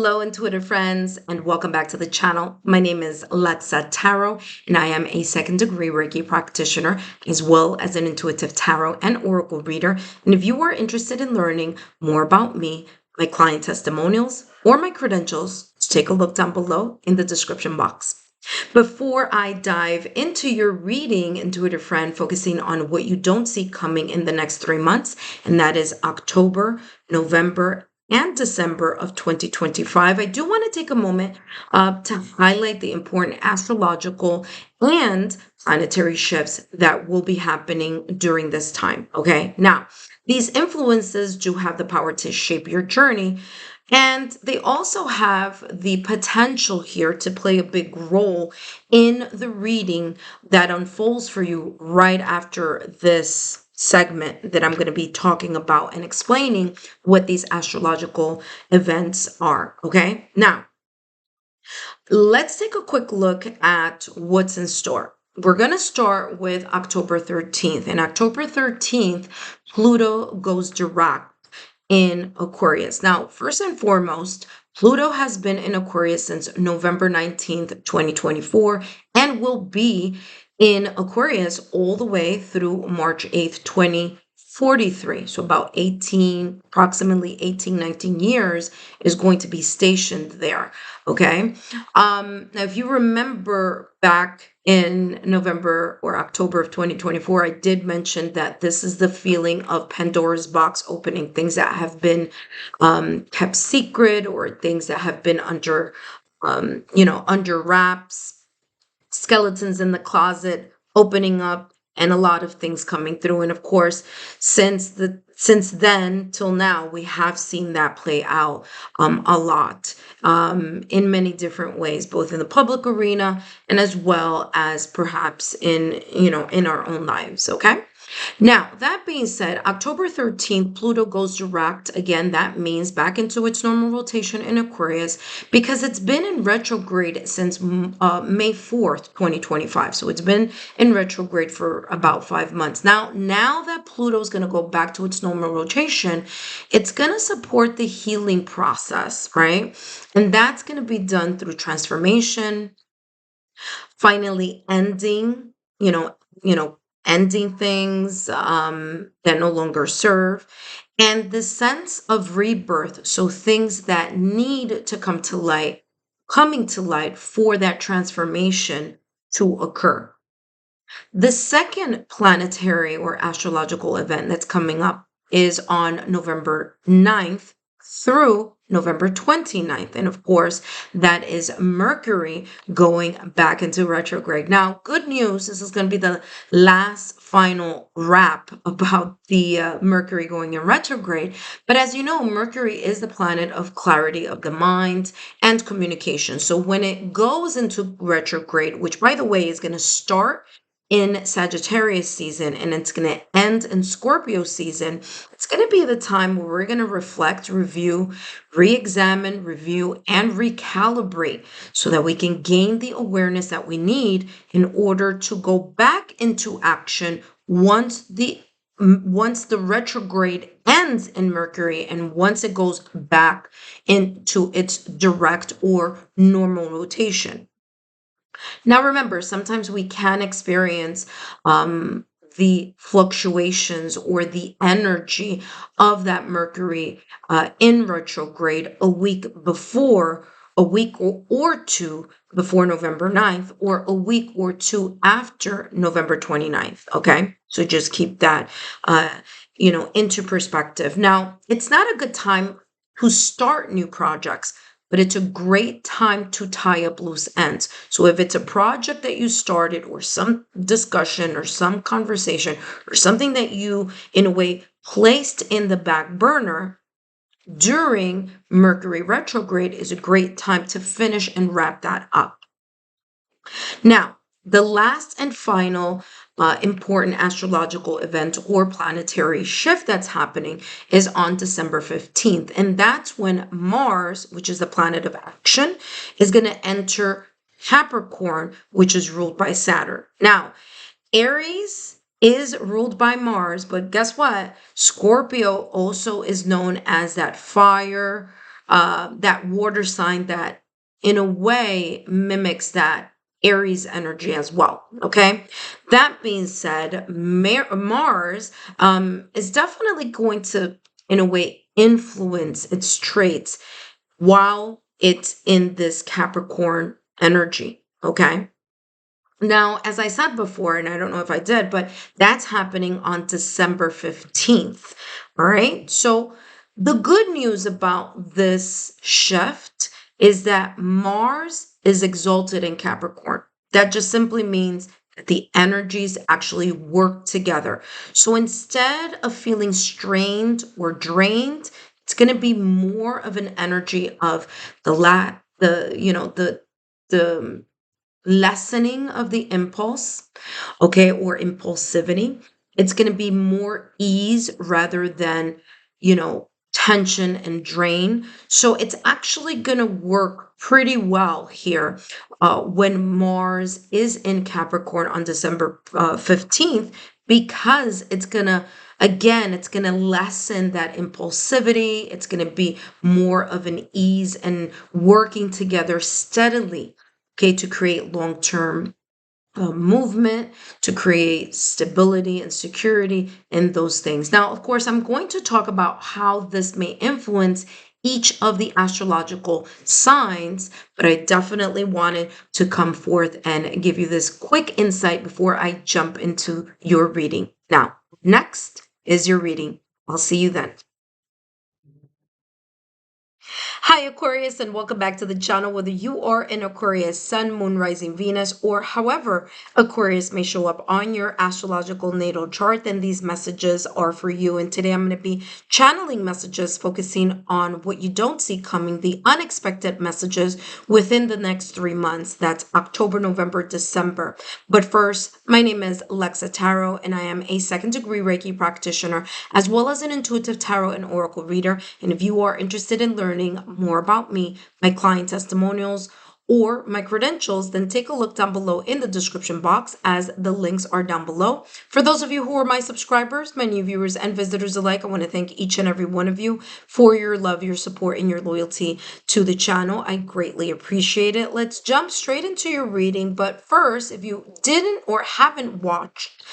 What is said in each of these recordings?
Hello, intuitive friends, and welcome back to the channel. My name is Lexa Tarot, and I am a second-degree Reiki practitioner, as well as an intuitive tarot and oracle reader. And if you are interested in learning more about me, my client testimonials, or my credentials, take a look down below in the description box. Before I dive into your reading, intuitive friend, focusing on what you don't see coming in the next 3 months, and that is October, November, and December of 2025, I do want to take a moment to highlight the important astrological and planetary shifts that will be happening during this time. Okay, now these influences do have the power to shape your journey, and they also have the potential here to play a big role in the reading that unfolds for you right after this segment that I'm going to be talking about and explaining what these astrological events are. Okay, now let's take a quick look at what's in store. We're going to start with October 13th. And October 13th, Pluto goes direct in Aquarius. Now, first and foremost, Pluto has been in Aquarius since November 19th, 2024, and will be in Aquarius all the way through March 8th, 2043. So about approximately 18, 19 years is going to be stationed there. Okay. Now, if you remember back in November or October of 2024, I did mention that this is the feeling of Pandora's box opening, things that have been kept secret or things that have been under, under wraps, skeletons in the closet opening up, and a lot of things coming through. And of course, since then till now, we have seen that play out a lot in many different ways, both in the public arena and as well as perhaps in our own lives. Okay. Now, that being said, October 13th, Pluto goes direct. Again, that means back into its normal rotation in Aquarius, because it's been in retrograde since May 4th, 2025. So it's been in retrograde for about 5 months. Now that Pluto is going to go back to its normal rotation, it's going to support the healing process, right? And that's going to be done through transformation, finally ending, ending things that no longer serve, and the sense of rebirth. So things that need to come to light, coming to light for that transformation to occur. The second planetary or astrological event that's coming up is on November 9th through November 29th. And of course, that is Mercury going back into retrograde. Now, good news, this is going to be the last final wrap about the Mercury going in retrograde. But as you know, Mercury is the planet of clarity of the mind and communication. So when it goes into retrograde, which by the way is going to start in Sagittarius season and it's going to end in Scorpio season, it's going to be the time where we're going to reflect, review, re-examine, review, and recalibrate so that we can gain the awareness that we need in order to go back into action once the retrograde ends in Mercury and once it goes back into its direct or normal rotation. Now, remember, sometimes we can experience the fluctuations or the energy of that Mercury in retrograde a week or two before November 9th, or a week or two after November 29th. Okay. So just keep that, into perspective. Now, it's not a good time to start new projects, but it's a great time to tie up loose ends. So if it's a project that you started, or some discussion or some conversation or something that you in a way placed in the back burner during Mercury retrograde, is a great time to finish and wrap that up. Now, the last and final important astrological event or planetary shift that's happening is on December 15th. And that's when Mars, which is the planet of action, is going to enter Capricorn, which is ruled by Saturn. Now, Aries is ruled by Mars, but guess what? Scorpio also is known as that fire, that water sign that in a way mimics that Aries energy as well. Okay. That being said, Mars is definitely going to, in a way, influence its traits while it's in this Capricorn energy. Okay. Now, as I said before, and I don't know if I did, but that's happening on December 15th. All right. So, the good news about this shift is that Mars is exalted in Capricorn. That just simply means that the energies actually work together. So, instead of feeling strained or drained, it's going to be more of an energy of the lessening of the impulse, okay, or impulsivity. It's going to be more ease rather than, tension and drain. So it's actually going to work pretty well here when Mars is in Capricorn on December 15th, because it's going to lessen that impulsivity. It's going to be more of an ease and working together steadily, okay, to create long-term movement, to create stability and security in those things. Now, of course, I'm going to talk about how this may influence each of the astrological signs, but I definitely wanted to come forth and give you this quick insight before I jump into your reading. Now, next is your reading. I'll see you then. Hi, Aquarius, and welcome back to the channel. Whether you are an Aquarius, Sun, Moon, Rising, Venus, or however Aquarius may show up on your astrological natal chart, then these messages are for you. And today I'm going to be channeling messages focusing on what you don't see coming, the unexpected messages within the next 3 months. That's October, November, December. But first, my name is Lexa Tarot, and I am a second-degree Reiki practitioner, as well as an intuitive tarot and oracle reader. And if you are interested in learning more about me, my client testimonials, or my credentials, then take a look down below in the description box, as the links are down below. For those of you who are my subscribers, my new viewers and visitors alike, I want to thank each and every one of you for your love, your support, and your loyalty to the channel. I greatly appreciate it. Let's jump straight into your reading. But first, if you didn't or haven't watched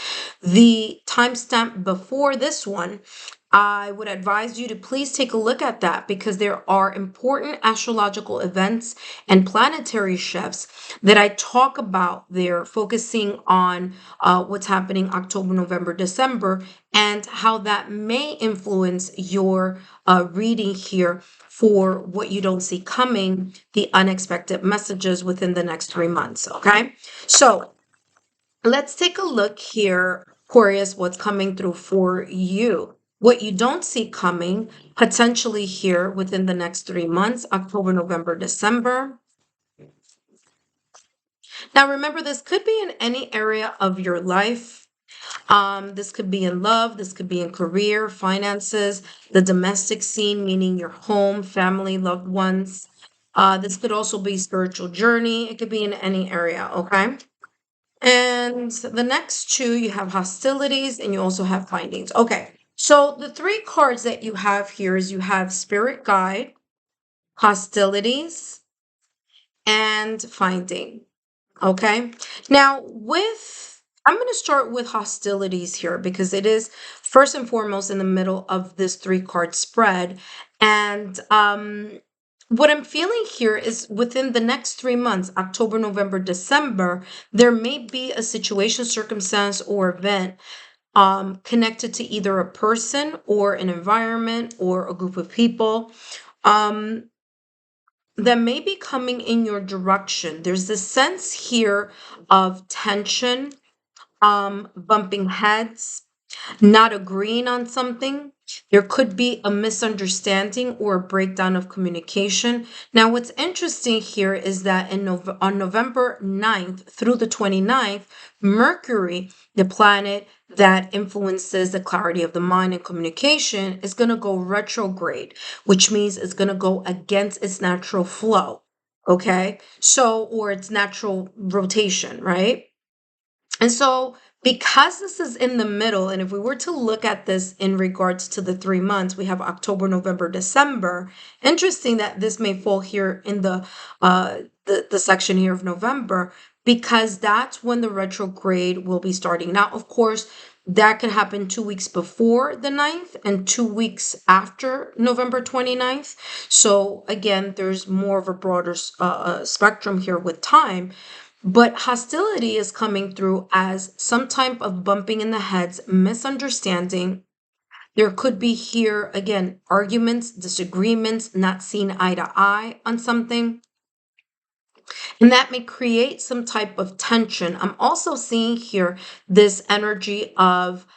the timestamp before this one, I would advise you to please take a look at that, because there are important astrological events and planetary shifts that I talk about there, focusing on what's happening October, November, December, and how that may influence your reading here for what you don't see coming, the unexpected messages within the next 3 months. Okay, so let's take a look here, Aquarius, what's coming through for you. What you don't see coming potentially here within the next 3 months, October, November, December. Now, remember, this could be in any area of your life. This could be in love, this could be in career, finances, the domestic scene, meaning your home, family, loved ones. This could also be spiritual journey. It could be in any area, okay? And the next two, you have hostilities and you also have findings. Okay, so the 3 cards that you have here is you have spirit guide, hostilities, and finding. Okay, now I'm going to start with hostilities here, because it is first and foremost in the middle of this 3-card spread. And what I'm feeling here is within the next 3 months, October, November, December, there may be a situation, circumstance, or event connected to either a person or an environment or a group of people that may be coming in your direction. There's this sense here of tension, bumping heads, not agreeing on something. There could be a misunderstanding or a breakdown of communication. Now, what's interesting here is that on November 9th through the 29th, Mercury, the planet that influences the clarity of the mind and communication, is going to go retrograde, which means it's going to go against its natural flow. Okay, so, or its natural rotation, right? And so Because this is in the middle, and if we were to look at this in regards to the 3 months, we have October, November, December. Interesting that this may fall here in the section here of November, because that's when the retrograde will be starting. Now, of course, that could happen 2 weeks before the 9th and 2 weeks after November 29th. So again, there's more of a broader spectrum here with time. But hostility is coming through as some type of bumping in the heads, misunderstanding. There could be here, again, arguments, disagreements, not seeing eye to eye on something. And that may create some type of tension. I'm also seeing here this energy of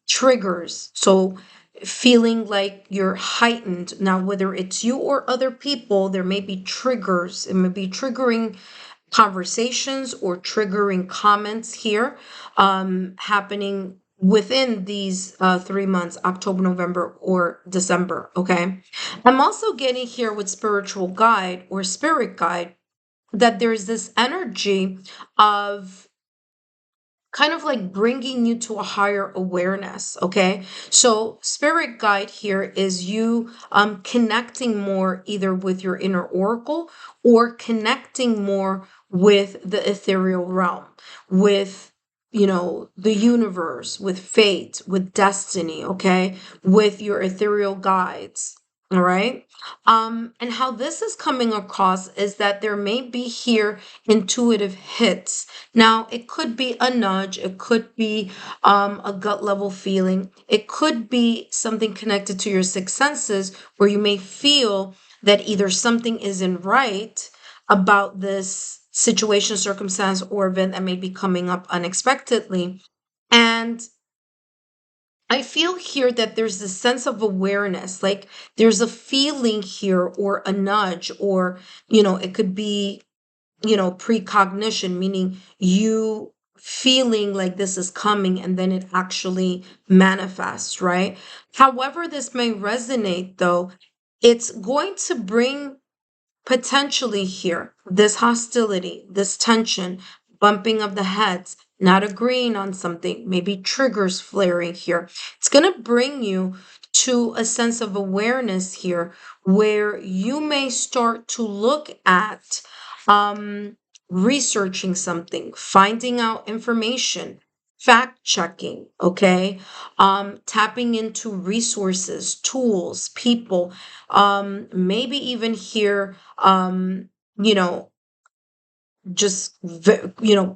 triggers. So feeling like you're heightened. Now, whether it's you or other people, there may be triggers. It may be triggering conversations or triggering comments here happening within these 3 months, October, November, or December. Okay. I'm also getting here with spiritual guide or spirit guide that there's this energy of kind of like bringing you to a higher awareness. Okay, so spirit guide here is you connecting more either with your inner oracle or connecting more with the ethereal realm, with the universe, with fate, with destiny. Okay, with your ethereal guides. All right. And how this is coming across is that there may be here intuitive hits. Now, it could be a nudge, it could be a gut level feeling, it could be something connected to your sixth senses where you may feel that either something isn't right about this situation, circumstance, or event that may be coming up unexpectedly. And I feel here that there's this sense of awareness, like there's a feeling here or a nudge, or, it could be precognition, meaning you feeling like this is coming and then it actually manifests, right? However, this may resonate though, it's going to bring potentially here this hostility, this tension, bumping of the heads, not agreeing on something, maybe triggers flaring here. It's going to bring you to a sense of awareness here where you may start to look at researching something, finding out information, fact checking, okay? Tapping into resources, tools, people, maybe even here, you know, just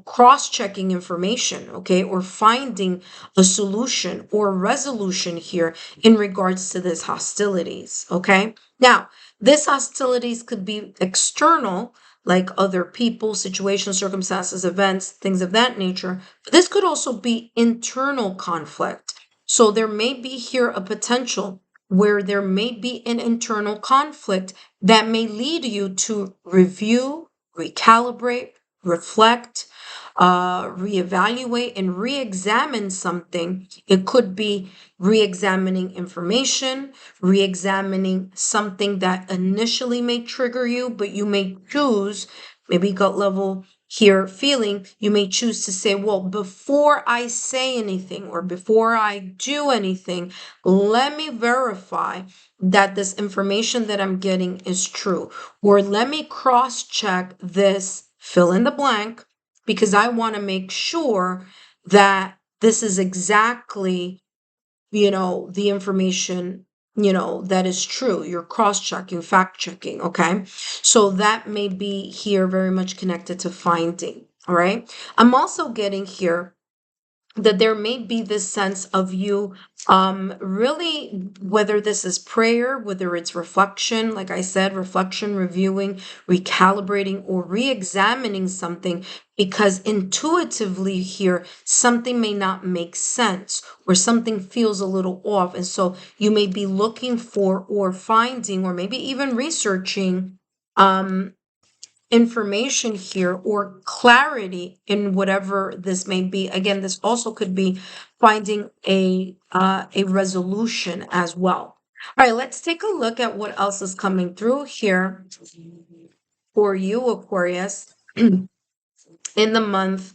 cross-checking information, okay, or finding a solution or resolution here in regards to this hostilities. Okay, now this hostilities could be external, like other people, situations, circumstances, events, things of that nature, but this could also be internal conflict. So there may be here a potential where there may be an internal conflict that may lead you to review, recalibrate, reflect, reevaluate, and re-examine something. It could be re-examining information, re-examining something that initially may trigger you, but you may choose, maybe gut level here feeling, you may choose to say, well, before I say anything or before I do anything, let me verify that this information that I'm getting is true, or let me cross check this fill in the blank because I want to make sure that this is exactly, the information, that is true. You're cross checking, fact checking. Okay. So that may be here very much connected to finding. All right. I'm also getting here that there may be this sense of you really, whether this is prayer, whether it's reflection, like I said, reflection, reviewing, recalibrating, or re-examining something, because intuitively here something may not make sense or something feels a little off, and so you may be looking for or finding or maybe even researching information here or clarity in whatever this may be. Again, this also could be finding a resolution as well. All right, let's take a look at what else is coming through here for you, Aquarius, in the month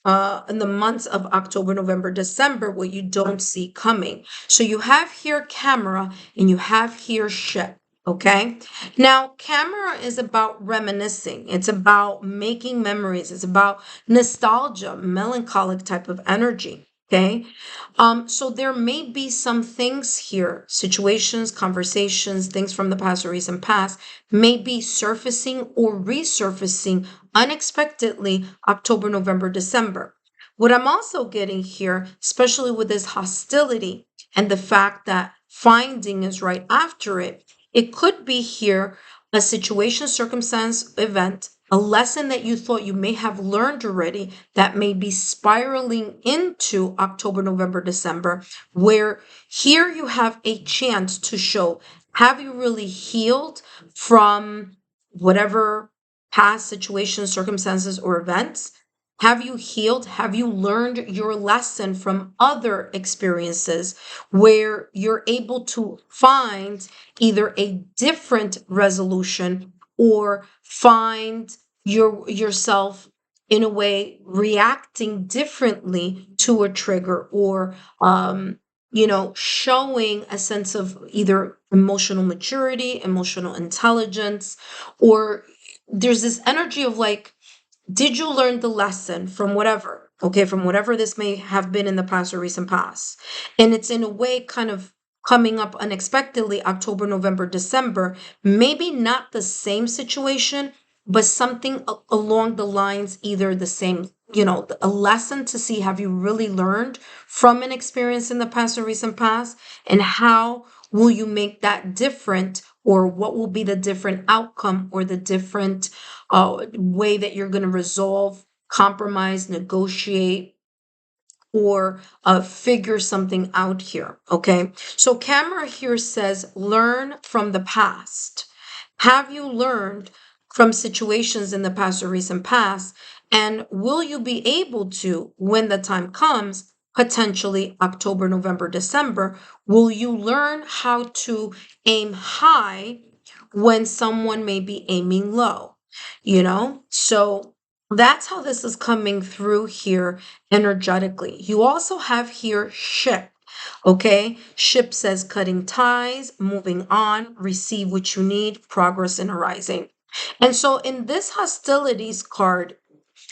in the months of October, November, December, what you don't see coming. So you have here camera and you have here ship. Okay. Now, camera is about reminiscing. It's about making memories. It's about nostalgia, melancholic type of energy. Okay. So there may be some things here, situations, conversations, things from the past or recent past may be surfacing or resurfacing unexpectedly October, November, December. What I'm also getting here, especially with this hostility and the fact that finding is right after it, it could be here a situation, circumstance, event, a lesson that you thought you may have learned already that may be spiraling into October, November, December, where here you have a chance to show, have you really healed from whatever past situations, circumstances, or events? Have you healed? Have you learned your lesson from other experiences where you're able to find either a different resolution or find yourself in a way reacting differently to a trigger or showing a sense of either emotional maturity, emotional intelligence, or there's this energy of like, did you learn the lesson from whatever? Okay, from whatever this may have been in the past or recent past. And it's in a way kind of coming up unexpectedly October, November, December, maybe not the same situation, but something along the lines, either the same, a lesson to see, have you really learned from an experience in the past or recent past? And how will you make that different, or what will be the different outcome or the different way that you're going to resolve, compromise, negotiate, or figure something out here. Okay. So camera here says, learn from the past. Have you learned from situations in the past or recent past? And will you be able to, when the time comes, potentially October, November, December, will you learn how to aim high when someone may be aiming low? So that's how this is coming through here energetically. You also have here ship. Okay, ship says cutting ties, moving on, receive what you need, progress and arising. And so in this hostilities card,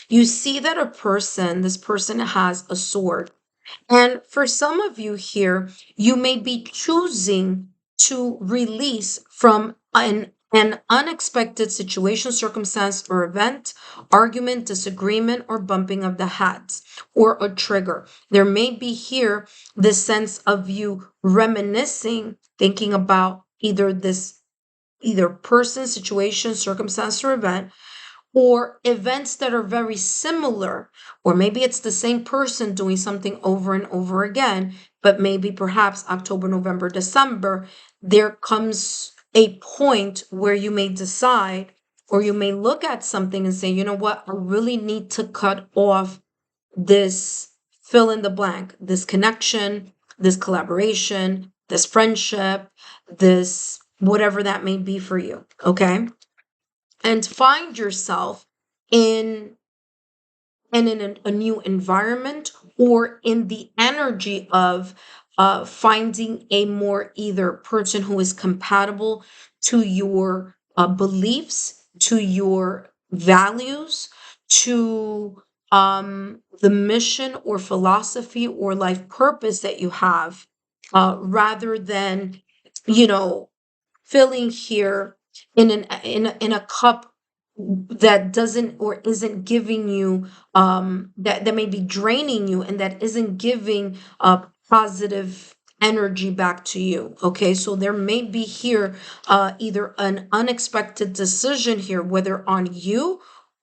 you see that this person has a sword. And for some of you here, you may be choosing to release from an unexpected situation, circumstance, or event, argument, disagreement, or bumping of the heads, or a trigger. There may be here this sense of you reminiscing, thinking about either person, situation, circumstance, or event, or events that are very similar, or maybe it's the same person doing something over and over again, but maybe perhaps October, November, December, there comes a point where you may decide, or you may look at something and say, you know what, I really need to cut off this fill in the blank, this connection, this collaboration, this friendship, this whatever that may be for you. Okay. And find yourself in a new environment, or in the energy of finding a more either person who is compatible to your beliefs, to your values, to the mission or philosophy or life purpose that you have, rather than, you know, filling here in a cup that doesn't or isn't giving you that may be draining you, and that isn't giving positive energy back to you. Okay, so there may be here either an unexpected decision here, whether on you,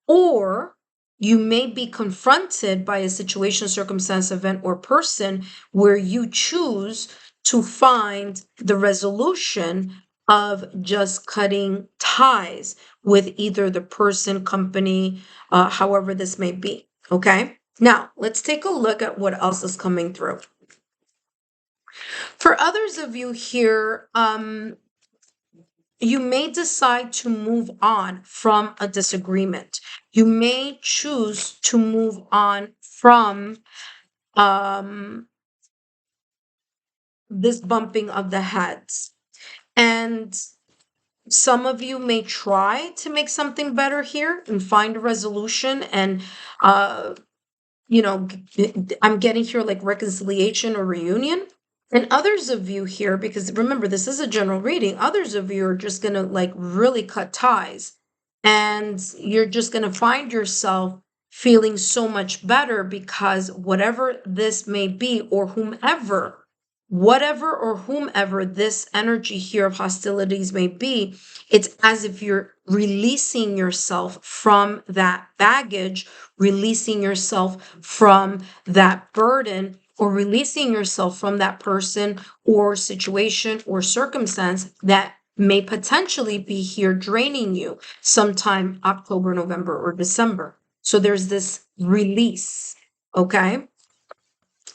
or you may be confronted by a situation, circumstance, event, or person where you choose to find the resolution of just cutting ties with either the person, company, however this may be. Okay. Now let's take a look at what else is coming through. For others of you here, you may decide to move on from a disagreement. You may choose to move on from this bumping of the heads. And some of you may try to make something better here and find a resolution and I'm getting here like reconciliation or reunion. And others of you here, because remember, this is a general reading, others of you are just going to like really cut ties. And you're just going to find yourself feeling so much better because whatever this may be, or whatever or whomever this energy here of hostilities may be, it's as if you're releasing yourself from that baggage, releasing yourself from that burden, or releasing yourself from that person or situation or circumstance that may potentially be here draining you sometime October, November, or December. So there's this release, okay?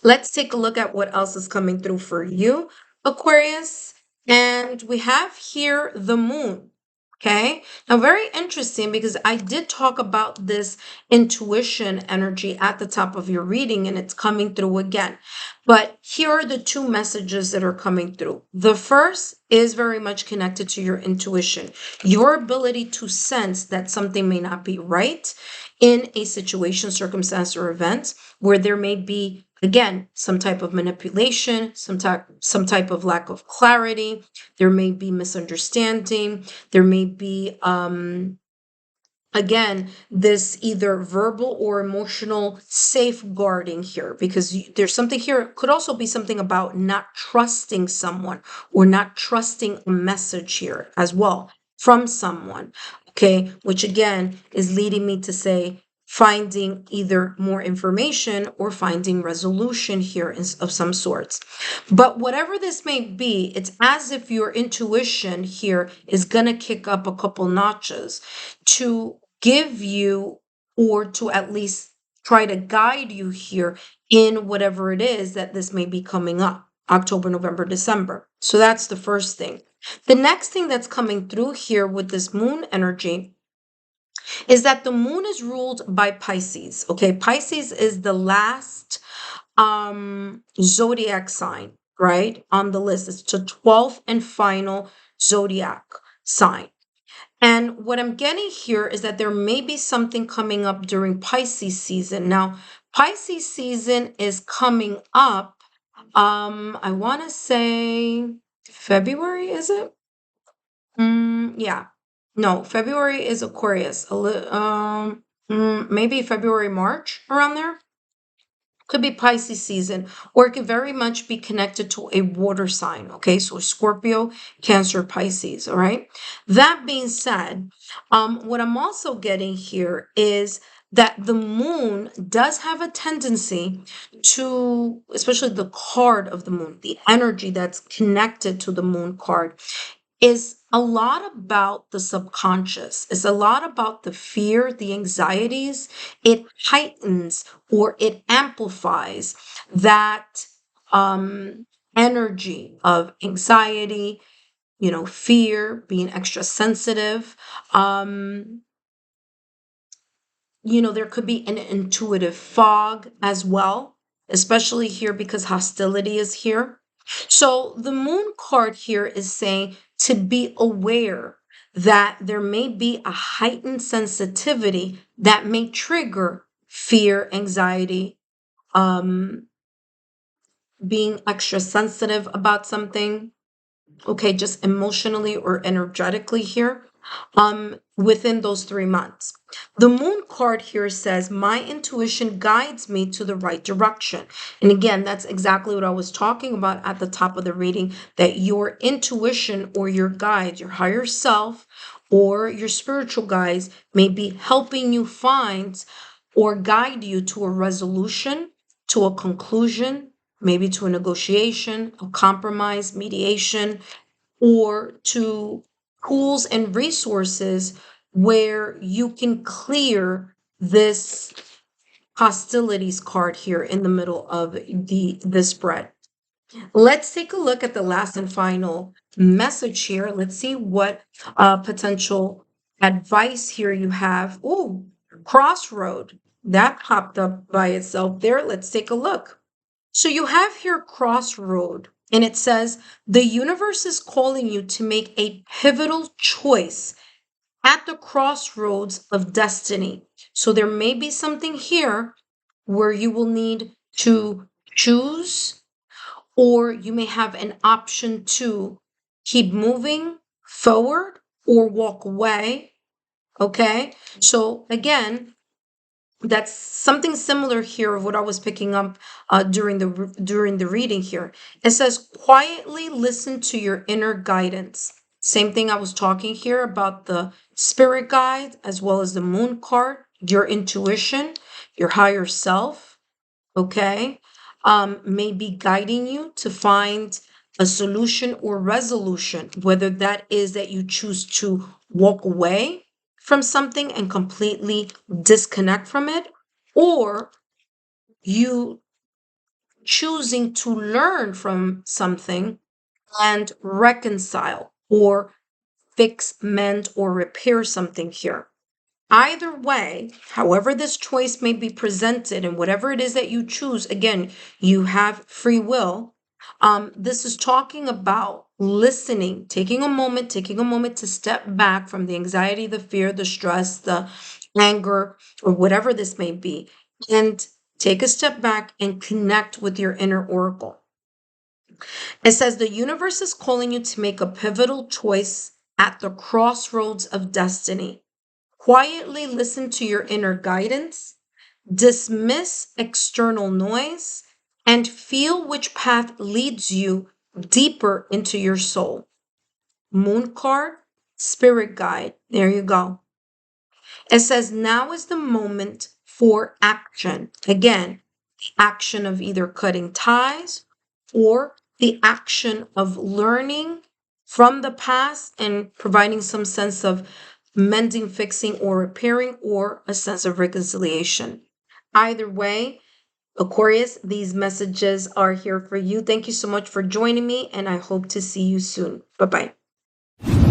Let's take a look at what else is coming through for you, Aquarius. And we have here the moon. Okay. Now, very interesting because I did talk about this intuition energy at the top of your reading and it's coming through again. But here are the two messages that are coming through. The first is very much connected to your intuition, your ability to sense that something may not be right in a situation, circumstance, or event where there may be, again, some type of manipulation, some type of lack of clarity. There may be misunderstanding. There may be, again, this either verbal or emotional safeguarding here, because there's something here. It could also be something about not trusting someone or not trusting a message here as well from someone. Okay, which again is leading me to say finding either more information or finding resolution here of some sorts. But whatever this may be, it's as if your intuition here is going to kick up a couple notches to give you, or to at least try to guide you here in whatever it is that this may be coming up, October, November, December. So that's the first thing. The next thing that's coming through here with this moon energy is that the moon is ruled by Pisces. Okay, Pisces is the last zodiac sign, right, on the list. It's the 12th and final zodiac sign. And what I'm getting here is that there may be something coming up during Pisces season. Now, Pisces season is coming up, I want to say February, is it? Yeah. No, February is Aquarius. Maybe February, March, around there. Could be Pisces season, or it could very much be connected to a water sign. Okay, so Scorpio, Cancer, Pisces. All right. That being said, what I'm also getting here is that the moon does have a tendency to, especially the card of the moon, the energy that's connected to the moon card, is a lot about the subconscious. It's a lot about the fear, the anxieties. It heightens or it amplifies that energy of anxiety, fear, being extra sensitive. There could be an intuitive fog as well, especially here because hostility is here. So the moon card here is saying to be aware that there may be a heightened sensitivity that may trigger fear, anxiety, being extra sensitive about something. Okay, just emotionally or energetically here, within those 3 months. The moon card here says, my intuition guides me to the right direction. And again, that's exactly what I was talking about at the top of the reading, that your intuition or your guides, your higher self or your spiritual guides may be helping you find or guide you to a resolution, to a conclusion, maybe to a negotiation, a compromise, mediation, or to tools and resources where you can clear this hostilities card here in the middle of the spread. Let's take a look at the last and final message here. Let's see what potential advice here you have. Oh, crossroad. that popped up by itself there. Let's take a look. So you have here crossroad, and it says the universe is calling you to make a pivotal choice at the crossroads of destiny. So there may be something here where you will need to choose, or you may have an option to keep moving forward or walk away. Okay. So again, that's something similar here of what I was picking up during the reading here. It says quietly listen to your inner guidance. Same thing I was talking here about the spirit guide as well as the moon card, your intuition, your higher self, okay, may be guiding you to find a solution or resolution, whether that is that you choose to walk away from something and completely disconnect from it, or you choosing to learn from something and reconcile or fix, mend, or repair something here. Either way, however this choice may be presented and whatever it is that you choose, again, you have free will. This is talking about listening, taking a moment to step back from the anxiety, the fear, the stress, the anger, or whatever this may be, and take a step back and connect with your inner oracle. It says the universe is calling you to make a pivotal choice at the crossroads of destiny. Quietly listen to your inner guidance, dismiss external noise, and feel which path leads you deeper into your soul. Moon card, spirit guide. There you go. It says now is the moment for action. Again, action of either cutting ties or the action of learning from the past and providing some sense of mending, fixing, or repairing, or a sense of reconciliation. Either way, Aquarius, these messages are here for you. Thank you so much for joining me, and I hope to see you soon. Bye bye.